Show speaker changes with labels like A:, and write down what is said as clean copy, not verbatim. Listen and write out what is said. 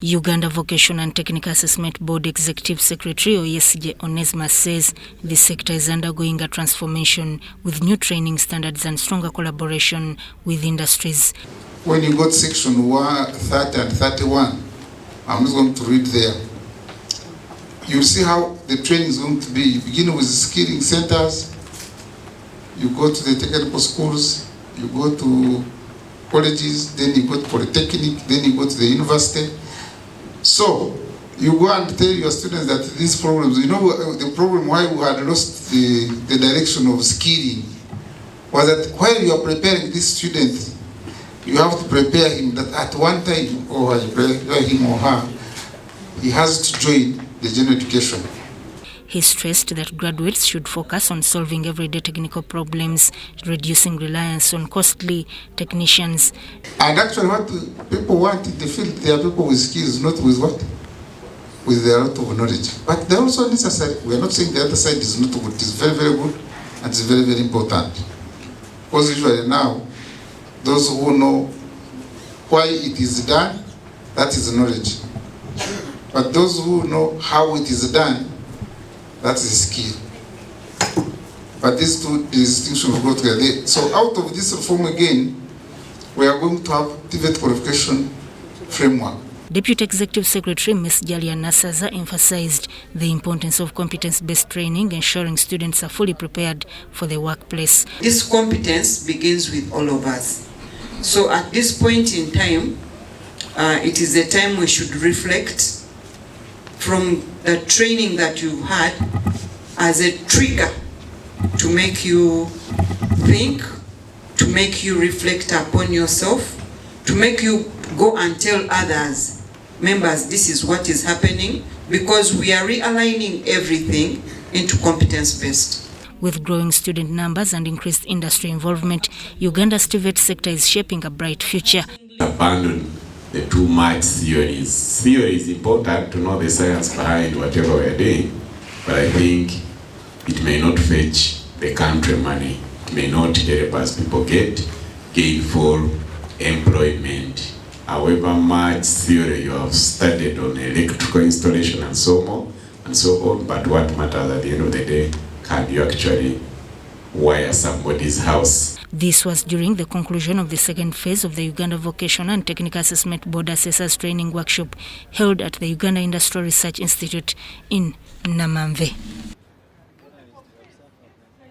A: Uganda Vocational and Technical Assessment Board Executive Secretary Oyesije Onesma says the sector is undergoing a transformation with new training standards and stronger collaboration with industries.
B: When you got section 30 and 31, I'm just going to read there. You see how the training is going to be. You begin with skilling centers, you go to the technical schools, you go to colleges, then you go to polytechnic, then you go to the university. So you go and tell your students that these problems, you know, the problem why we had lost the direction of skilling was that while you are preparing this student, you have to prepare him that at one time, or you prepare him or her, he has to join the general education.
A: He stressed that graduates should focus on solving everyday technical problems, reducing reliance on costly technicians.
B: And actually what people want in the field, they are people with skills, not with what? With their lot of knowledge. But they're also necessary. We are not saying the other side is not good. It's very, very good and it's very, very important. Because usually now, those who know why it is done, that is knowledge. But those who know how it is done, that's the skill. But these two distinctions go together. So out of this reform again, we are going to have TVET qualification framework.
A: Deputy Executive Secretary Ms. Jalia Nasaza emphasized the importance of competence-based training, ensuring students are fully prepared for the workplace.
C: This competence begins with all of us. So at this point in time, it is a time we should reflect from the training that you've had as a trigger to make you think, to make you reflect upon yourself, to make you go and tell others, members, this is what is happening, because we are realigning everything into competence-based.
A: With growing student numbers and increased industry involvement, Uganda's TVET sector is shaping a bright future.
D: Abandon the too much theories. Theory is important to know the science behind whatever we're doing, but I think it may not fetch the country money. It may not help us people get gainful employment. However much theory you have studied on electrical installation and so on, but what matters at the end of the day, can you actually wire somebody's house?
A: This was during the conclusion of the second phase of the Uganda Vocational and Technical Assessment Board Assessors Training Workshop held at the Uganda Industrial Research Institute in Namanve.